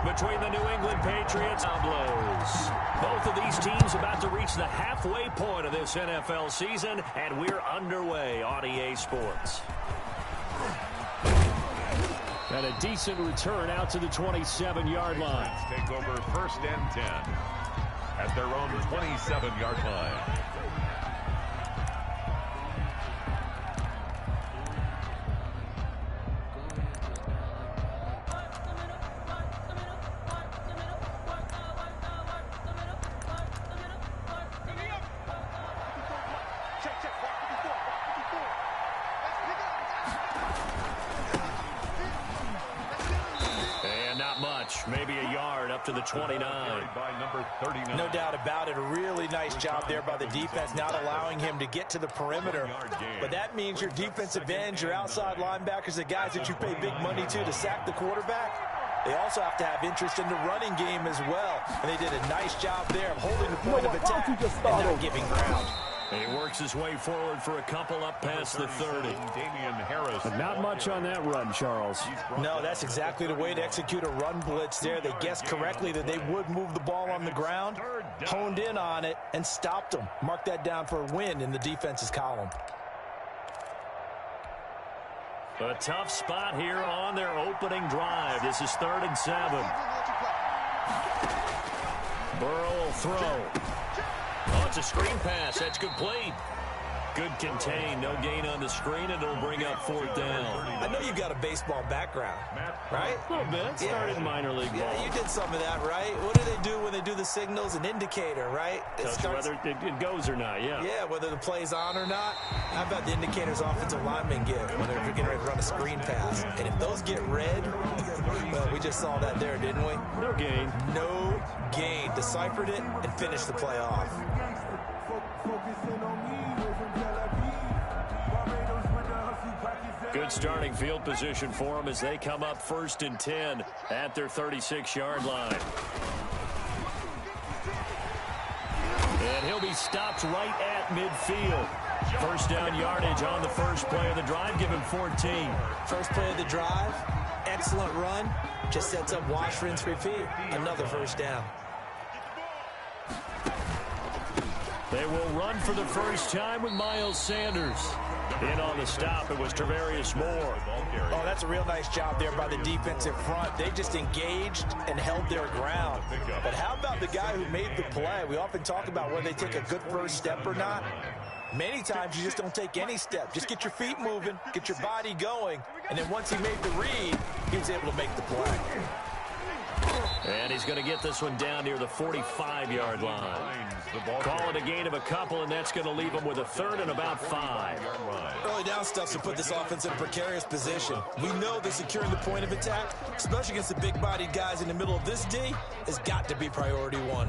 between the New England Patriots and Blues. Both of these teams about to reach the halfway point of this NFL season, and we're underway on EA Sports. And a decent return out to the 27-yard line. Take over 1st and 10 at their own 27-yard line. Maybe a yard up to the 29. By number 39. No doubt about it. A really nice job there by the defense, not allowing him to get to the perimeter. But that means your defensive ends, your outside linebackers, the guys that you pay big money to sack the quarterback, they also have to have interest in the running game as well. And they did a nice job there of holding the point of attack and not giving ground. He works his way forward for a couple up past the 30. But not much on that run, Charles. No, that's exactly the way to execute a run blitz there. They guessed correctly that they would move the ball on the ground, honed in on it, and stopped them. Mark that down for a win in the defense's column. A tough spot here on their opening drive. This is 3rd and 7. Burrow will throw. Oh, it's a screen pass. That's complete. Good contain. No gain on the screen, and it'll bring up 4th down. I know you've got a baseball background, right? A little bit. Started in minor league ball. Yeah, you did some of that, right? What do they do when they do the signals? An indicator, right? Whether it goes or not, yeah. Yeah, whether the play's on or not. How about the indicators offensive linemen give when they're getting ready to run a screen pass? And if those get red, well, we just saw that there, didn't we? No gain. No gain. Deciphered it and finished the play off. Good starting field position for them as they come up 1st and 10 at their 36-yard line. And he'll be stopped right at midfield. 1st down yardage on the first play of the drive. Give him 14. First play of the drive. Excellent run. Just sets up wash, rinse, repeat. Another 1st down. They will run for the first time with Miles Sanders. In on the stop, it was Travarius Moore. Oh, that's a real nice job there by the defensive front. They just engaged and held their ground. But how about the guy who made the play? We often talk about whether they take a good first step or not. Many times you just don't take any step. Just get your feet moving, get your body going, and then once he made the read, he was able to make the play. And he's going to get this one down near the 45-yard line. Call it a gain of a couple, and that's going to leave him with a 3rd and about 5. Early down stuff to put this offense in a precarious position. We know that securing the point of attack, especially against the big-bodied guys in the middle of this D, has got to be priority 1.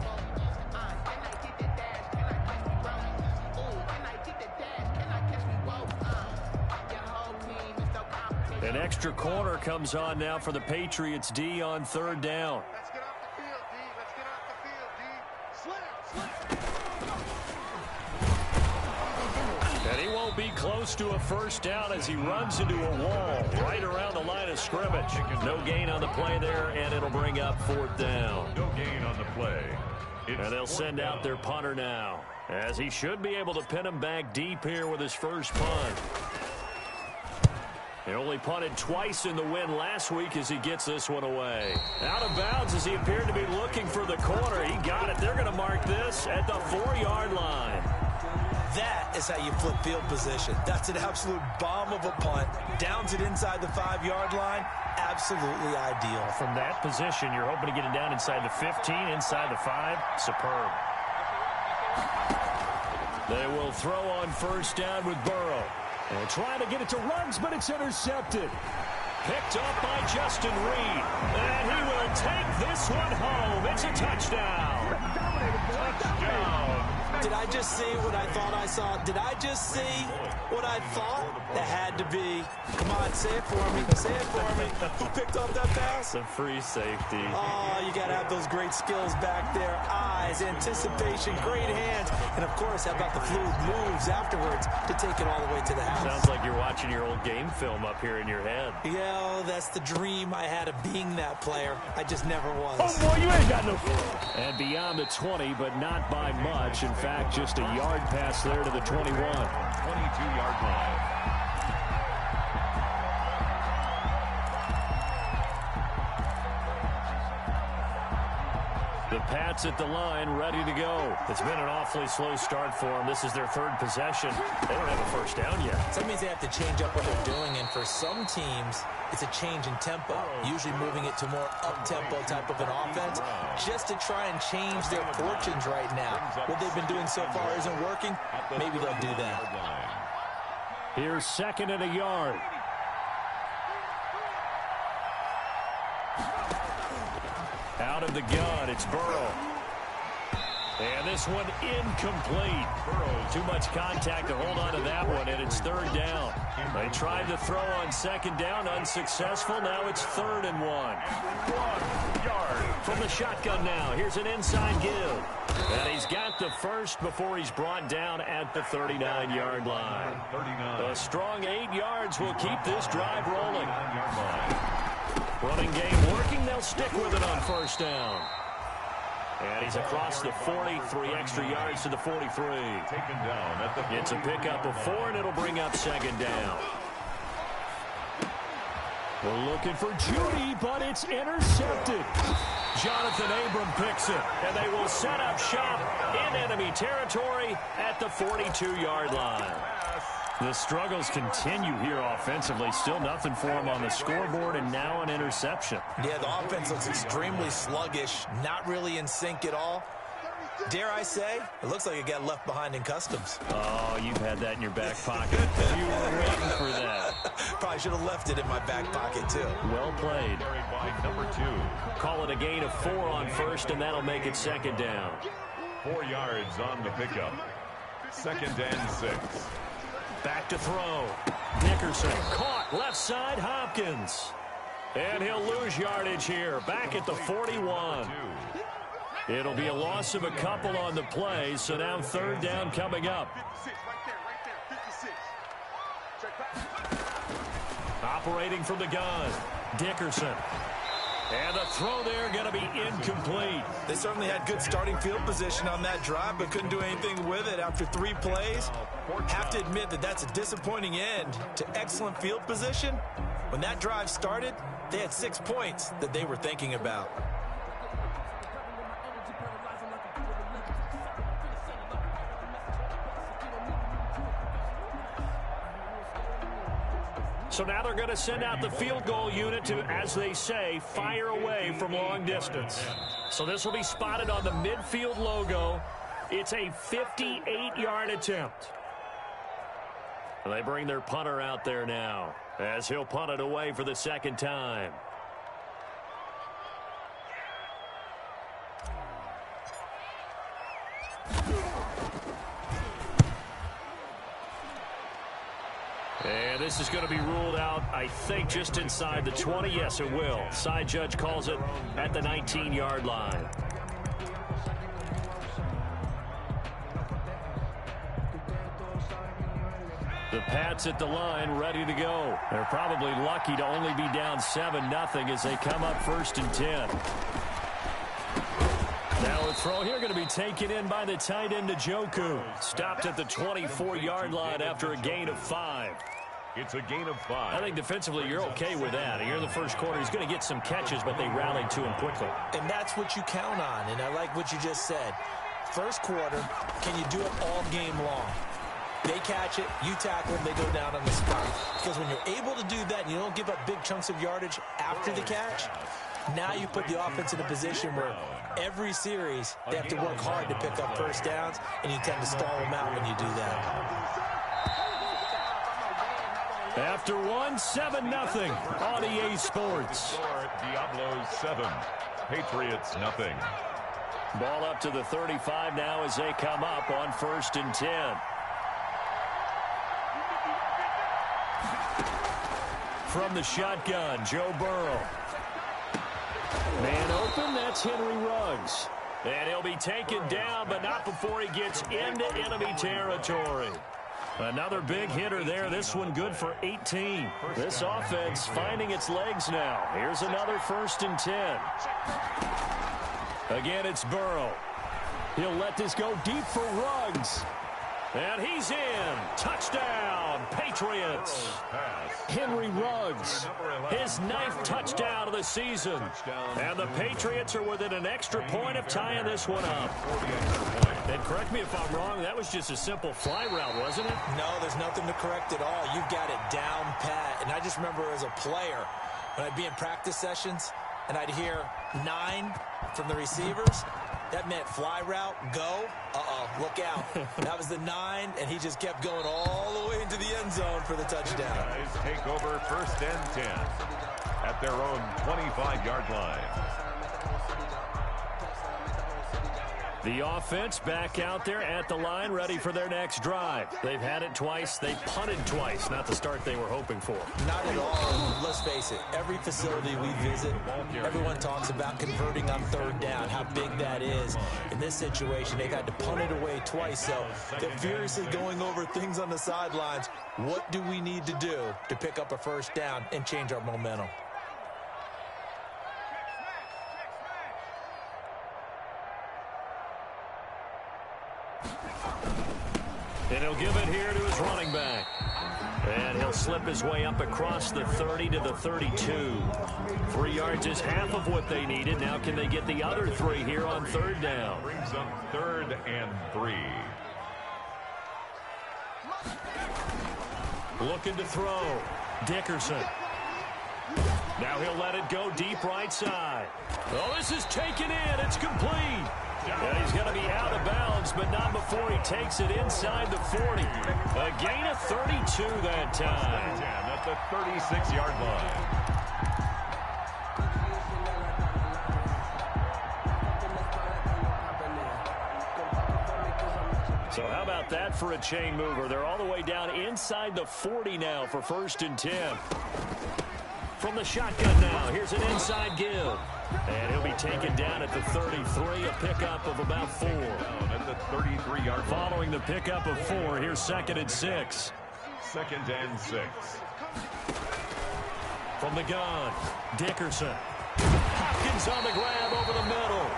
An extra corner comes on now for the Patriots D on 3rd down. Let's get off the field, D. Let's get off the field, D. Slip. And he won't be close to a 1st down as he runs into a wall right around the line of scrimmage. No gain on the play there, and it'll bring up 4th down. No gain on the play. And they'll send out their punter now, as he should be able to pin him back deep here with his first punt. He only punted twice in the win last week as he gets this one away. Out of bounds as he appeared to be looking for the corner. He got it. They're going to mark this at the 4-yard line. That is how you flip field position. That's an absolute bomb of a punt. Downs it inside the 5-yard line. Absolutely ideal. From that position, you're hoping to get it down inside the 15, inside the 5. Superb. They will throw on 1st down with Burrow. And trying to get it to runs, but it's intercepted. Picked up by Justin Reed. And he will take this one home. It's a touchdown. Touchdown, Did I just see what I thought I saw? Did I just see what I thought? That had to be. Come on, say it for me. Say it for me. Who picked up that pass? The free safety. Oh, you got to have those great skills back there. Eyes, anticipation, great hands. And, of course, how about the fluid moves afterwards to take it all the way to the house? Sounds like you're watching your old game film up here in your head. Yeah, that's the dream I had of being that player. I just never was. Oh, boy, you ain't got no... And beyond the 20, but not by much. In fact, just a yard pass there to the 21. 22-yard line. The Pats at the line, ready to go. It's been an awfully slow start for them. This is their third possession. They don't have a first down yet. So that means they have to change up what they're doing, and for some teams, it's a change in tempo, usually moving it to more up-tempo type of an offense, just to try and change their fortunes right now. What they've been doing so far isn't working. Maybe they'll do that. Here's second and a yard. Out of the gun, it's Burrow. And this one incomplete. Burrow, too much contact to hold on to that one, and it's third down. They tried to throw on second down, unsuccessful. Now it's 3rd and 1. 1 yard. From the shotgun now, here's an inside give. And he's got the first before he's brought down at the 39-yard line. 39. A strong 8 yards will keep this drive rolling. Running game working. They'll stick with it on first down. And he's across the 40, 3 extra yards to the 43. Taken down at the... It's a pickup of 4, and it'll bring up second down. We're looking for Judy, but it's intercepted. Jonathan Abram picks it, and they will set up shop in enemy territory at the 42-yard line. The struggles continue here offensively. Still nothing for them on the scoreboard, and now an interception. Yeah, the offense looks extremely sluggish, not really in sync at all. Dare I say, it looks like it got left behind in customs. Oh, you've had that in your back pocket. You were waiting for that. Probably should have left it in my back pocket, too. Well played. By number 2. Call it a gain of 4 on first, and that'll make it second down. 4 yards on the pickup. 2nd and 6. Back to throw. Dickerson caught left side. Hopkins. And he'll lose yardage here. Back at the 41. It'll be a loss of a couple on the play, so now 3rd down coming up. 56, right there, 56. Check back. Operating from the gun. Dickerson. And the throw there going to be incomplete. They certainly had good starting field position on that drive, but couldn't do anything with it after 3 plays. Have to admit that that's a disappointing end to excellent field position. When that drive started, they had 6 points that they were thinking about. So now they're going to send out the field goal unit to, as they say, fire away from long distance. So this will be spotted on the midfield logo. It's a 58-yard attempt. They bring their punter out there now as he'll punt it away for the 2nd time. And this is going to be ruled out, I think, just inside the 20. Yes, it will. Side judge calls it at the 19-yard line. The Pats at the line, ready to go. They're probably lucky to only be down 7-0 as they come up 1st and 10. Now a throw here going to be taken in by the tight end Njoku. Stopped at the 24-yard line after a gain of 5. It's a gain of 5. I think defensively you're okay with that. Here in the first quarter, he's going to get some catches, but they rallied to him quickly. And that's what you count on, and I like what you just said. First quarter, can you do it all game long? They catch it, you tackle them, they go down on the spot. Because when you're able to do that and you don't give up big chunks of yardage after the catch, now you put the offense in a position where every series they have to work hard to pick up first downs, and you tend to stall them out when you do that. After 7-0 on EA Sports. Diablos 7, Patriots nothing. Ball up to the 35 now as they come up on 1st and 10. From the shotgun, Joe Burrow. Man open, that's Henry Ruggs. And he'll be taken down, but not before he gets into enemy territory. Another big hitter there. This one good for 18. This offense finding its legs now. Here's another 1st and 10. Again, it's Burrow. He'll let this go deep for Ruggs. And he's in. Touchdown, Patriots. Henry Ruggs, his 9th touchdown of the season. And the Patriots are within an extra point of tying this one up. And correct me if I'm wrong, that was just a simple fly route, wasn't it? No, there's nothing to correct at all. You've got it down pat. And I just remember as a player, when I'd be in practice sessions, and I'd hear 9 from the receivers, that meant fly route, go, look out. That was the 9, and he just kept going all the way into the end zone for the touchdown. Guys take over 1st and 10 at their own 25-yard line. The offense back out there at the line, ready for their next drive. They've had it twice. They've punted twice. Not the start they were hoping for. Not at all. Let's face it. Every facility we visit, everyone talks about converting on 3rd down, how big that is. In this situation, they've had to punt it away twice, so they're furiously going over things on the sidelines. What do we need to do to pick up a 1st down and change our momentum? And he'll give it here to his running back. And he'll slip his way up across the 30 to the 32. 3 yards is half of what they needed. Now can they get the other 3 here on 3rd down? Brings up 3rd and 3. Looking to throw. Dickerson. Now he'll let it go deep right side. Oh, this is taken in. It's complete. And he's going to be out of bounds, but not before he takes it inside the 40. A gain of 32 that time. At the 36-yard line. So how about that for a chain mover? They're all the way down inside the 40 now for 1st and 10. From the shotgun now, here's an inside give. And he'll be taken down at the 33, a pickup of about 4. At the 33-yard line. Following the pickup of 4, here's 2nd and 6. 2nd and 6. From the gun, Dickerson. Hopkins on the grab over the middle.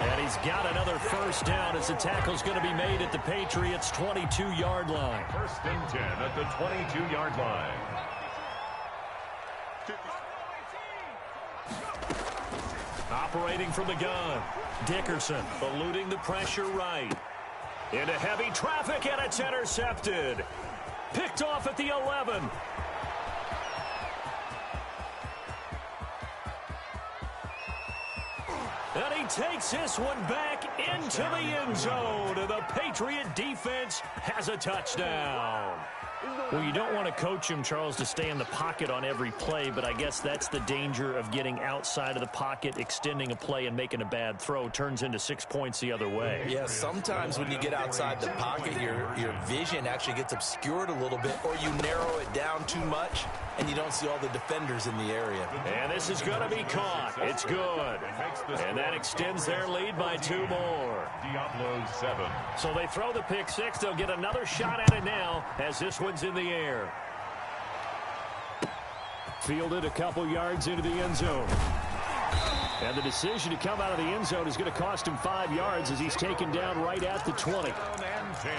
And he's got another 1st down as the tackle's going to be made at the Patriots' 22-yard line. 1st and 10 at the 22-yard line. Operating from the gun, Dickerson eluding the pressure right. Into heavy traffic, and it's intercepted. Picked off at the 11. And he takes this one back into the end zone. And the Patriot defense has a touchdown. Well, you don't want to coach him, Charles, to stay in the pocket on every play, but I guess that's the danger of getting outside of the pocket, extending a play, and making a bad throw. Turns into 6 points the other way. Yeah, sometimes when you get outside the pocket, your vision actually gets obscured a little bit, or you narrow it down too much, and you don't see all the defenders in the area. And this is going to be caught. It's good. And that extends their lead by 2 more. Diablo 7. So they throw the pick 6. They'll get another shot at it now as this one's in the air. Fielded a couple yards into the end zone. And the decision to come out of the end zone is going to cost him 5 yards as he's taken down right at the 20. 2nd and 10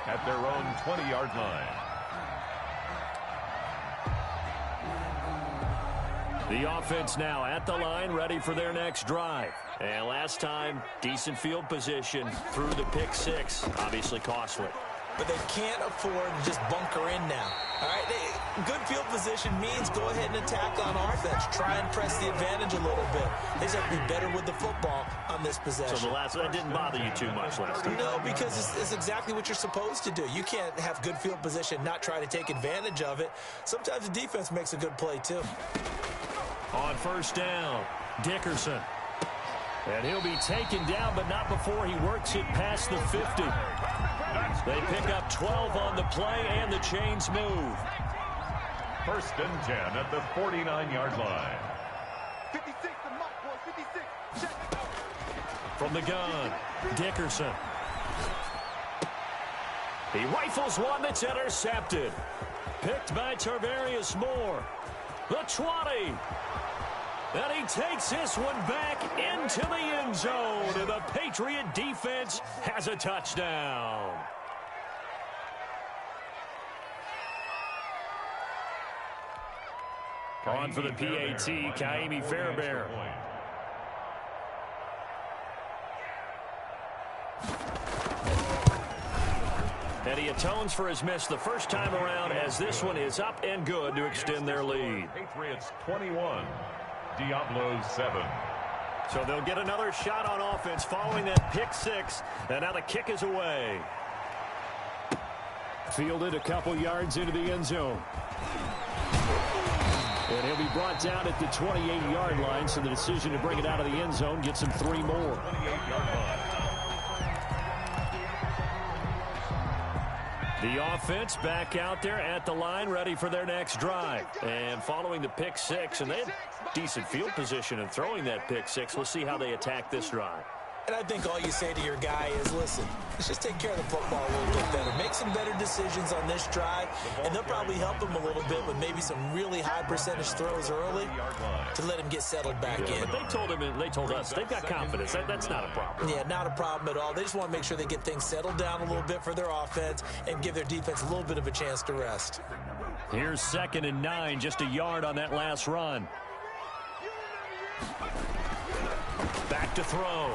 at their own 20-yard line. The offense now at the line, ready for their next drive. And last time, decent field position through the pick 6. Obviously costly. But they can't afford to just bunker in now. All right, good field position means go ahead and attack on offense. Try and press the advantage a little bit. They just have to be better with the football on this possession. So that didn't bother you too much last time? No, because it's exactly what you're supposed to do. You can't have good field position, not try to take advantage of it. Sometimes the defense makes a good play, too. On 1st down, Dickerson. And he'll be taken down, but not before he works it past the 50. They pick up 12 on the play, and the chains move. 1st and 10 at the 49-yard line. 56, the mark, boys, 56. Check it out. From the gun, Dickerson. He rifles one that's intercepted. Picked by Tarvarius Moore. The 20. And he takes this one back into the end zone. And the Patriot defense has a touchdown. On for the PAT, Kaimi Fairbairn. And he atones for his miss the first time around, as this one is up and good to extend their lead. Patriots 21, Diablos 7. So they'll get another shot on offense following that pick six. And now the kick is away. Fielded a couple yards into the end zone. And he'll be brought down at the 28-yard line, so the decision to bring it out of the end zone gets him 3 more. 28-yard line. The offense back out there at the line, ready for their next drive. And following the pick six, and they had decent field position in throwing that pick six. We'll see how they attack this drive. And I think all you say to your guy is, listen, let's just take care of the football a little bit better. Make some better decisions on this drive, and they'll probably help him a little bit with maybe some really high percentage throws early to let him get settled back in. But they told him, and they told us, they've got confidence. That's not a problem. Yeah, not a problem at all. They just want to make sure they get things settled down a little bit for their offense and give their defense a little bit of a chance to rest. Here's 2nd and 9, just a yard on that last run. Back to throw.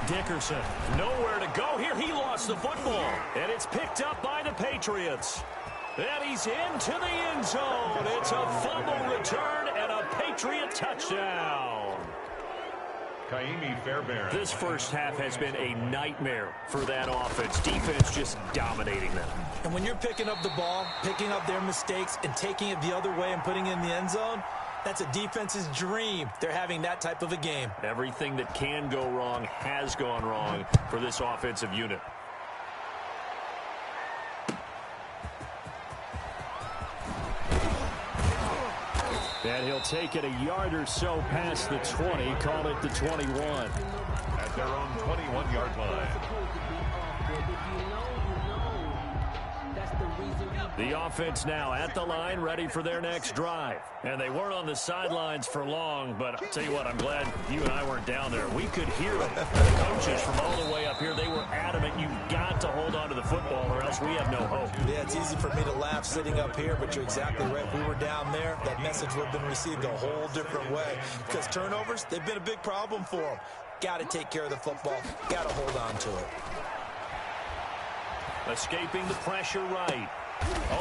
Dickerson, nowhere to go here. He lost the football, and it's picked up by the Patriots. And he's into the end zone. It's a fumble return and a Patriot touchdown. Kaimi Fairbairn. This first half has been a nightmare for that offense. Defense just dominating them. And when you're picking up the ball, picking up their mistakes, and taking it the other way and putting it in the end zone, that's a defense's dream. They're having that type of a game. Everything that can go wrong has gone wrong for this offensive unit. And he'll take it a yard or so past the 20, call it the 21. At their own 21-yard line. The offense now at the line, ready for their next drive. And they weren't on the sidelines for long, but I'll tell you what, I'm glad you and I weren't down there. We could hear it. The coaches from all the way up here, they were adamant. You've got to hold on to the football or else we have no hope. Yeah, it's easy for me to laugh sitting up here, but you're exactly right. If we were down there, that message would have been received a whole different way. Because turnovers, they've been a big problem for them. Got to take care of the football. Got to hold on to it. Escaping the pressure right.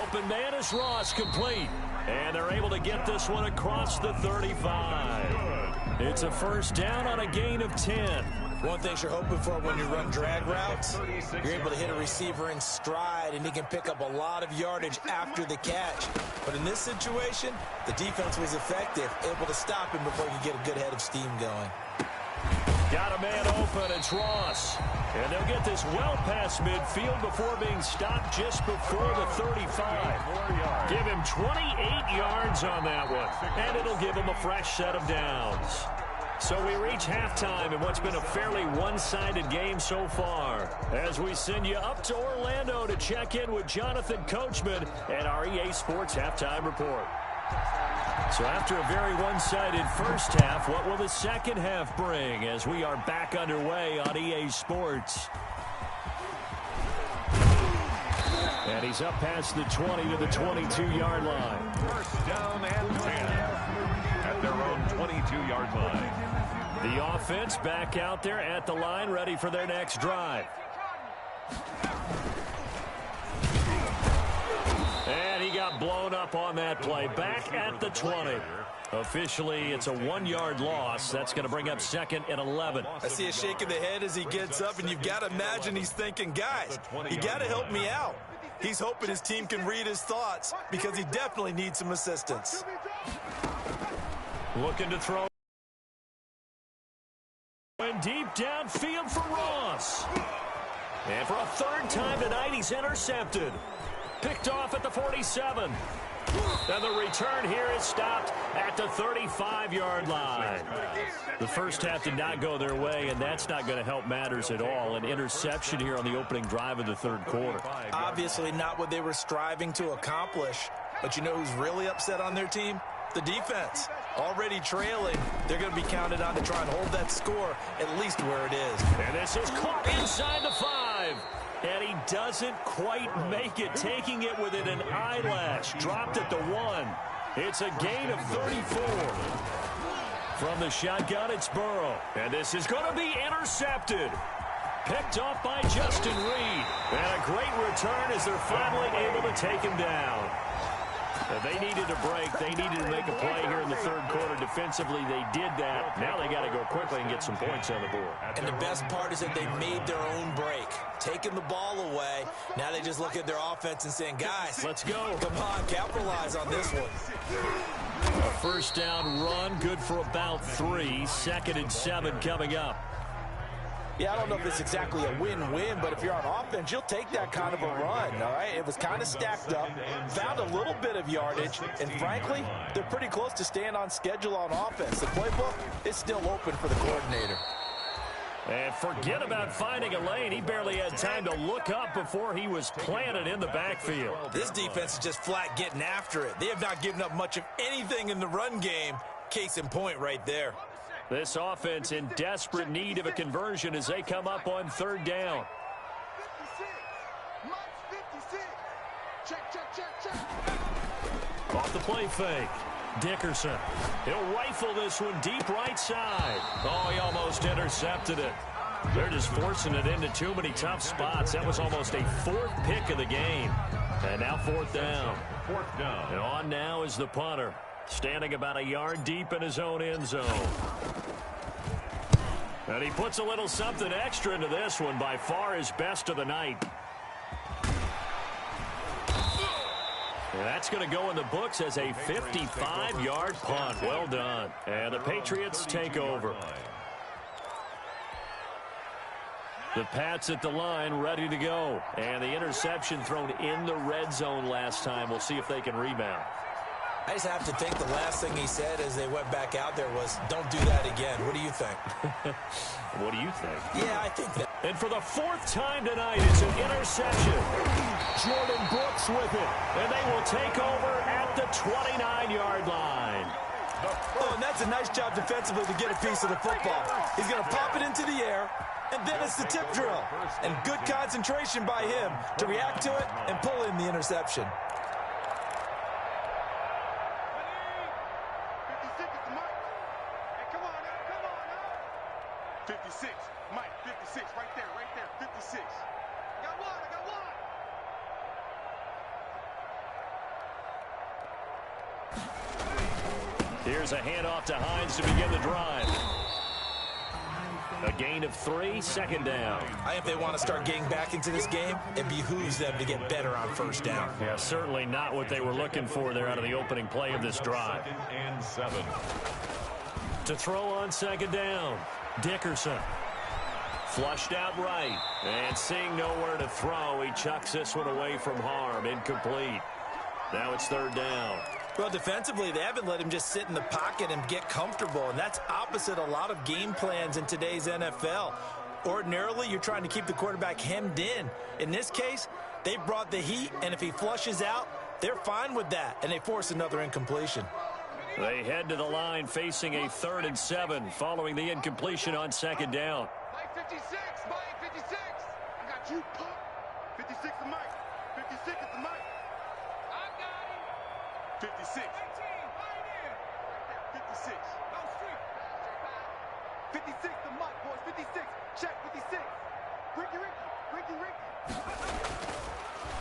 Open man is Ross, complete. And they're able to get this one across the 35. It's a first down on a gain of 10. One thing you're hoping for when you run drag routes, you're able to hit a receiver in stride, and he can pick up a lot of yardage after the catch. But in this situation, the defense was effective, able to stop him before you get a good head of steam going. Got a man open. It's Ross. And they'll get this well past midfield before being stopped just before the 35. Give him 28 yards on that one. And it'll give him a fresh set of downs. So we reach halftime in what's been a fairly one-sided game so far. As we send you up to Orlando to check in with Jonathan Coachman and our EA Sports Halftime Report. So after a very one-sided first half, what will the second half bring as we are back underway on EA Sports? And he's up past the 20 to the 22-yard line. First down and 10 at their own 22-yard line. The offense back out there at the line, ready for their next drive. And he got blown up on that play. Back at the 20. Officially, it's a 1-yard loss. That's going to bring up 2nd and 11. I see a shake of the head as he gets up, and you've got to imagine he's thinking, guys, you got to help me out. He's hoping his team can read his thoughts because he definitely needs some assistance. Looking to throw. And deep downfield for Ross. And for a third time tonight, he's intercepted. Picked off at the 47. And the return here is stopped at the 35-yard line. The first half did not go their way, and that's not going to help matters at all. An interception here on the opening drive of the third quarter. Obviously not what they were striving to accomplish. But you know who's really upset on their team? The defense. Already trailing, they're going to be counted on to try and hold that score at least where it is. And this is caught inside the 5. And he doesn't quite make it, taking it within an eyelash. Dropped at the 1. It's a gain of 34. From the shotgun, it's Burrow. And this is going to be intercepted. Picked off by Justin Reed. And a great return as they're finally able to take him down. They needed a break. They needed to make a play here in the third quarter. Defensively, they did that. Now they got to go quickly and get some points on the board. And the best part is that they made their own break. Taking the ball away. Now they just look at their offense and saying, guys, let's go. Come on, capitalize on this one. A first down run, good for about 3. 2nd and 7 coming up. Yeah, I don't know if it's exactly a win-win, but if you're on offense, you'll take that kind of a run, all right? It was kind of stacked up, found a little bit of yardage, and frankly, they're pretty close to staying on schedule on offense. The playbook is still open for the coordinator. And forget about finding a lane. He barely had time to look up before he was planted in the backfield. This defense is just flat getting after it. They have not given up much of anything in the run game. Case in point right there. This offense in desperate need of a conversion as they come up on third down. 56. Check. Off the play fake. Dickerson. He'll rifle this one deep right side. Oh, he almost intercepted it. They're just forcing it into too many tough spots. That was almost a 4th pick of the game. And now 4th down. And on now is the punter. Standing about a yard deep in his own end zone. And he puts a little something extra into this one, by far his best of the night. And that's going to go in the books as a 55-yard punt. Well done. And the Patriots take over. The Pats at the line, ready to go. And the interception thrown in the red zone last time. We'll see if they can rebound. I just have to think the last thing he said as they went back out there was, don't do that again. What do you think? What do you think? Yeah, I think that. And for the 4th time tonight, it's an interception. Jordan Brooks with it. And they will take over at the 29-yard line. Oh, and that's a nice job defensively to get a piece of the football. He's going to pop it into the air, and then it's the tip drill. And good concentration by him to react to it and pull in the interception. 56, Mike, 56, right there, 56. I got one. Here's a handoff to Hines to begin the drive. A gain of 3, 2nd down. I think if they want to start getting back into this game, it behooves them to get better on first down. Yeah, certainly not what they were looking for there out of the opening play of this drive. 2nd and 7. To throw on 2nd down, Dickerson. Flushed out right. And seeing nowhere to throw, he chucks this one away from harm. Incomplete. Now it's 3rd down. Well, defensively, they haven't let him just sit in the pocket and get comfortable, and that's opposite a lot of game plans in today's NFL. Ordinarily, you're trying to keep the quarterback hemmed in. In this case, they brought the heat, and if he flushes out, they're fine with that, and they force another incompletion. They head to the line facing a 3rd and 7 following the incompletion on 2nd down. Mike 56, Mike 56. I got you, Pop. 56 to Mike. 56 is the Mike. I got him. 56. 18, right in. Right there, 56. No street. 56 to Mike, boys. 56. Check 56. Ricky.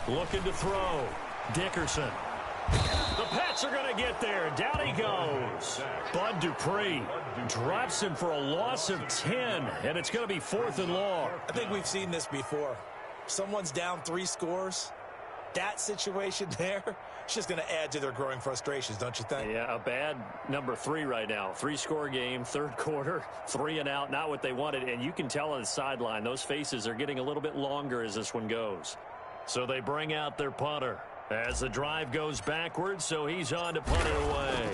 Looking to throw. Dickerson. The Pats are going to get there. Down he goes. Bud Dupree drops him for a loss of 10, and it's going to be 4th and long. I think we've seen this before. Someone's down 3 scores. that situation there, it's just going to add to their growing frustrations, don't you think? Yeah, a bad number 3 right now. 3-score game, third quarter, 3 and out, not what they wanted. And you can tell on the sideline, those faces are getting a little bit longer as this one goes. So they bring out their punter as the drive goes backwards, so he's on to punt it away.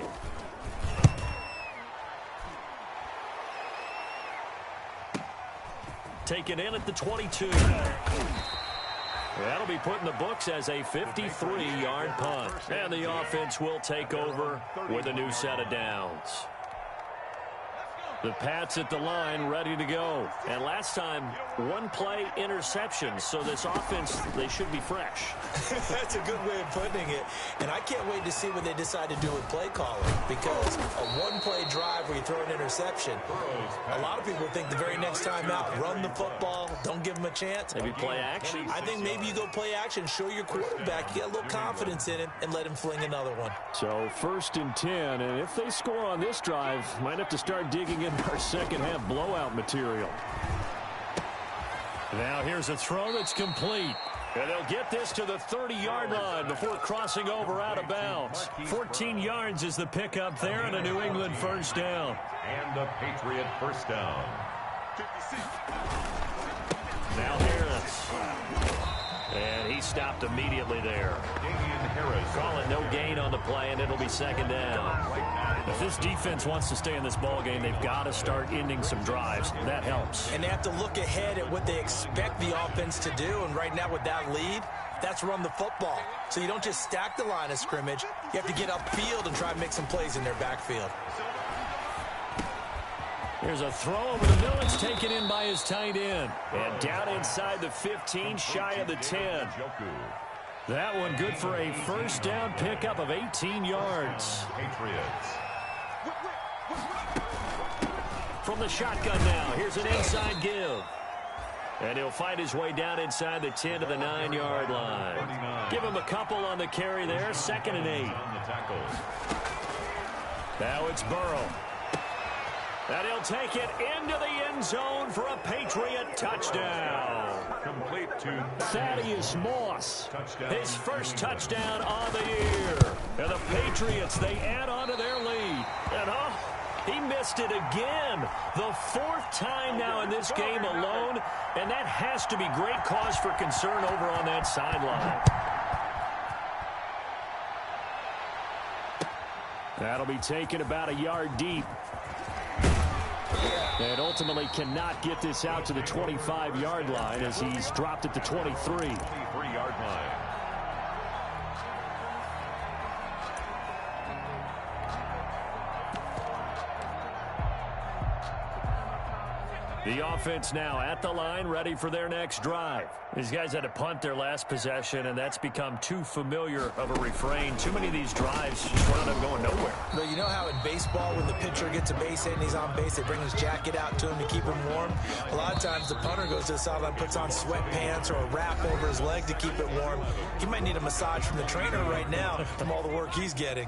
Taken in at the 22. That'll be put in the books as a 53-yard punt. And the offense will take over with a new set of downs. The Pats at the line ready to go. And last time, one-play interception. So this offense, they should be fresh. That's a good way of putting it. And I can't wait to see what they decide to do with play calling. Because a one-play drive where you throw an interception, a lot of people think the very next time out, run the football, don't give them a chance. Maybe play action. I think maybe you go play action, show your quarterback, you get a little confidence in him, and let him fling another one. So 1st and 10, and if they score on this drive, might have to start digging in our second half blowout material. Now here's a throw that's complete. And they'll get this to the 30-yard line before crossing over out of bounds. 14 yards is the pickup there and a New England first down. And a Patriot first down. Now Harris. And he stopped immediately there. Call it no gain on the play, and it'll be second down. If this defense wants to stay in this ball game, they've got to start ending some drives. That helps. And they have to look ahead at what they expect the offense to do. And right now with that lead, that's run the football. So you don't just stack the line of scrimmage. You have to get upfield and try and make some plays in their backfield. Here's a throw over the middle. It's taken in by his tight end. And down inside the 15, shy of the 10. That one good for a first down pickup of 18 yards. Patriots. From the shotgun now, here's an inside give. And he'll fight his way down inside the 10 to the 9-yard line. Give him a couple on the carry there, 2nd and 8. Now it's Burrow. And he'll take it into the end zone for a Patriot touchdown. Complete to Thaddeus Moss. His first touchdown on the year. And the Patriots, they add on to their lead. And he missed it again. The 4th time now in this game alone. And that has to be great cause for concern over on that sideline. That'll be taken about a yard deep. And ultimately cannot get this out to the 25-yard line as he's dropped at the 23. 23-yard line. The offense now at the line, ready for their next drive. These guys had to punt their last possession, and that's become too familiar of a refrain. Too many of these drives just wound up going nowhere. But you know how in baseball, when the pitcher gets a base hit and he's on base, they bring his jacket out to him to keep him warm? A lot of times the punter goes to the sideline, puts on sweatpants or a wrap over his leg to keep it warm. He might need a massage from the trainer right now from all the work he's getting.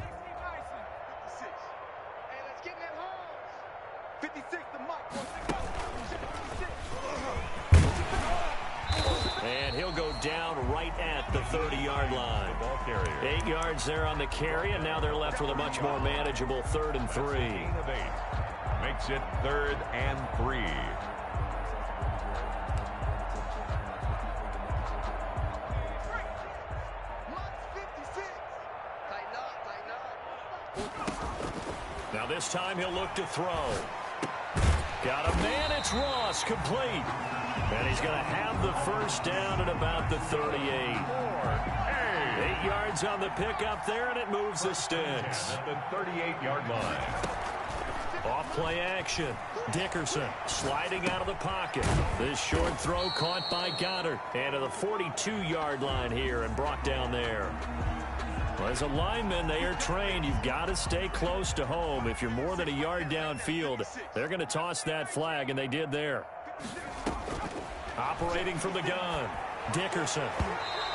56, the mic. And he'll go down right at the 30-yard line. 8 yards there on the carry, and now they're left with a much more manageable 3rd and 3. Makes it 3rd and 3. Now this time he'll look to throw. Got a man, it's Ross, complete. And he's going to have the first down at about the 38. 8 yards on the pickup there, and it moves the sticks. At the 38-yard line. Off play action. Dickerson sliding out of the pocket. This short throw caught by Goddard. And to the 42-yard line here and brought down there. Well, as a lineman, they are trained. You've got to stay close to home. If you're more than a yard downfield, they're going to toss that flag, and they did there. Operating from the gun, Dickerson.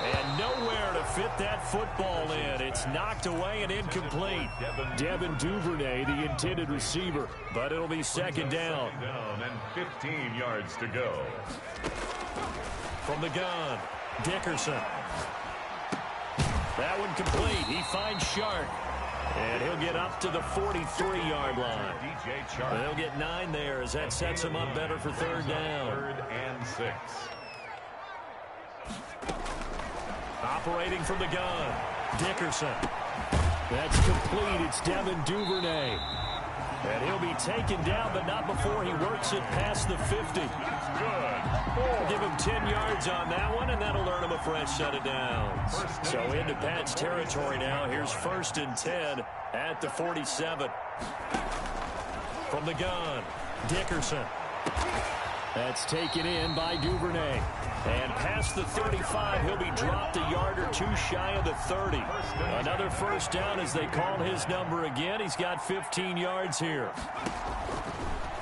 And nowhere to fit that football in. It's knocked away and incomplete. Devin Duvernay, the intended receiver. But it'll be second down. And 15 yards to go. From the gun, Dickerson. That one complete. He finds Shark. And he'll get up to the 43-yard line. They'll get 9 there as that sets him up better for third down. 3rd and 6. Operating from the gun, Dickerson. That's complete. It's Devin Duvernay. And he'll be taken down, but not before he works it past the 50. We'll give him 10 yards on that one, and that'll earn him a fresh set of downs. So into Pats territory now. Here's 1st and 10 at the 47. From the gun, Dickerson. That's taken in by Duvernay. And past the 35, he'll be dropped a yard or 2 shy of the 30. Another first down as they call his number again. He's got 15 yards here.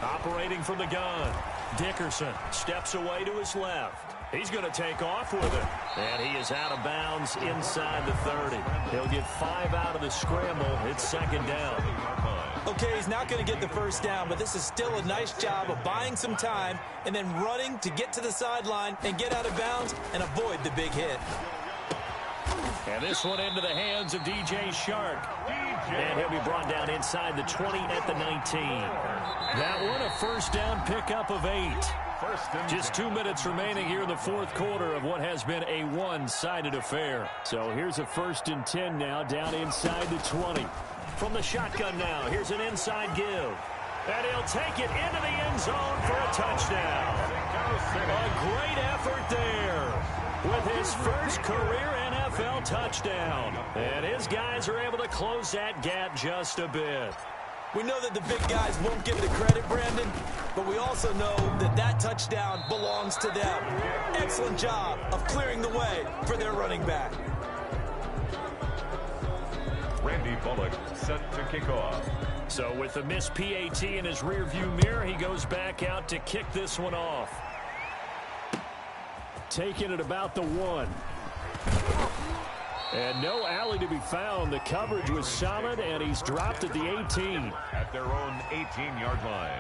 Operating from the gun, Dickerson steps away to his left. He's going to take off with it. And he is out of bounds inside the 30. He'll get 5 out of the scramble. It's 2nd down. Okay, he's not going to get the first down, but this is still a nice job of buying some time and then running to get to the sideline and get out of bounds and avoid the big hit. And this one into the hands of DJ Shark. And he'll be brought down inside the 20 at the 19. That one a first down pickup of 8. Just 2 minutes remaining here in the 4th quarter of what has been a one-sided affair. So here's a 1st and 10 now down inside the 20. From the shotgun now, here's an inside give. And he'll take it into the end zone for a touchdown. A great effort there with his first career NFL touchdown. And his guys are able to close that gap just a bit. We know that the big guys won't get the credit, Brandon, but we also know that that touchdown belongs to them. Excellent job of clearing the way for their running back. Randy Bullock set to kick off. So with the missed PAT in his rearview mirror, he goes back out to kick this one off. Taking it about the 1. And no alley to be found. The coverage was solid, and he's dropped at the 18. At their own 18-yard line.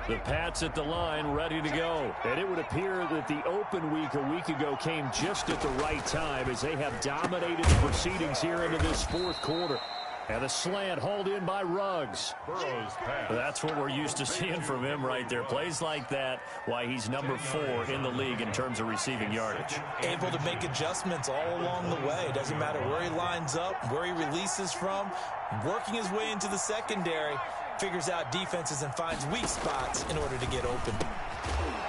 The Pats at the line ready to go. And it would appear that the open week a week ago came just at the right time as they have dominated the proceedings here into this 4th quarter. And a slant hauled in by Ruggs. Burrow's pass. That's what we're used to seeing from him right there. Plays like that, why he's number 4 in the league in terms of receiving yardage. Able to make adjustments all along the way. Doesn't matter where he lines up, where he releases from. Working his way into the secondary. Figures out defenses and finds weak spots in order to get open.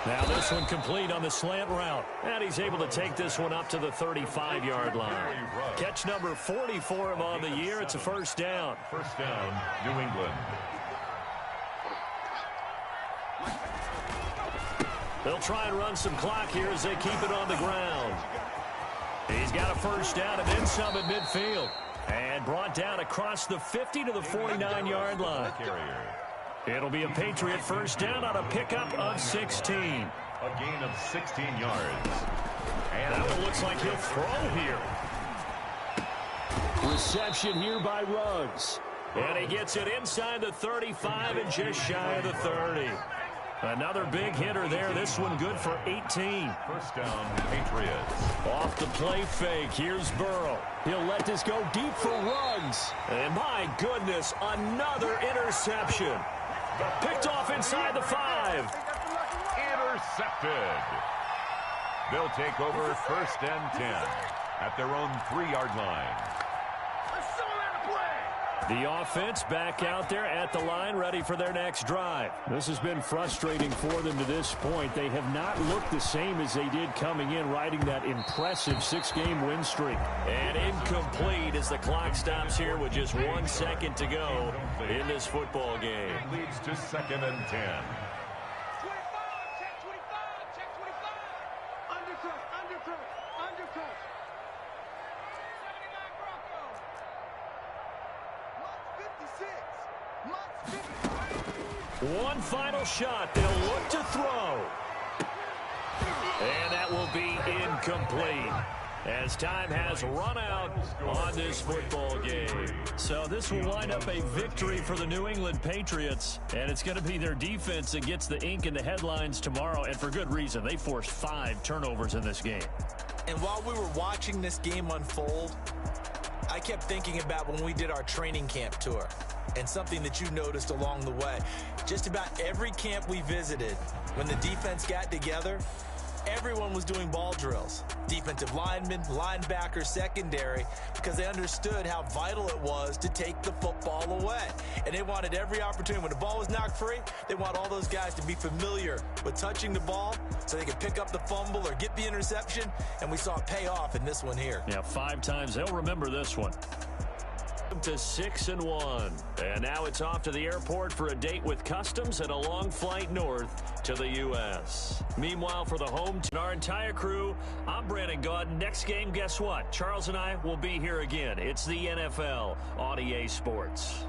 Now this one complete on the slant route. And he's able to take this one up to the 35-yard line. Catch number 44 of on the year. It's a first down. First down, New England. They'll try and run some clock here as they keep it on the ground. He's got a first down and then some at midfield. And brought down across the 50 to the 49-yard line. It'll be a Patriot first down on a pickup of 16. A gain of 16 yards. And that one looks like he'll throw here. Reception here by Ruggs. And he gets it inside the 35 and just shy of the 30. Another big hitter there. This one good for 18. First down, Patriots. Off the play fake. Here's Burrow. He'll let this go deep for Ruggs. And my goodness, another interception. Picked off inside the 5. Intercepted. They'll take over 1st and 10 at their own 3-yard line. The offense back out there at the line, ready for their next drive. This has been frustrating for them to this point. They have not looked the same as they did coming in, riding that impressive 6-game win streak. And incomplete as the clock stops here with just 1 second to go in this football game. It leads to 2nd and 10. One final shot. They'll look to throw. And that will be incomplete. as time has run out on this football game. So this will wind up a victory for the New England Patriots, and it's going to be their defense that gets the ink in the headlines tomorrow, and for good reason. They forced 5 turnovers in this game. And while we were watching this game unfold, I kept thinking about when we did our training camp tour and something that you noticed along the way. Just about every camp we visited, when the defense got together, everyone was doing ball drills. Defensive linemen, linebackers, secondary, because they understood how vital it was to take the football away. And they wanted every opportunity. When the ball was knocked free, they want all those guys to be familiar with touching the ball so they could pick up the fumble or get the interception. And we saw it pay off in this one here. Yeah, 5 times. They'll remember this one. To 6-1, and now it's off to the airport for a date with customs and a long flight north to the U.S. Meanwhile, for the home team, our entire crew, I'm Brandon Gaudin. Next game, guess what? Charles and I will be here again. It's the NFL on EA Sports.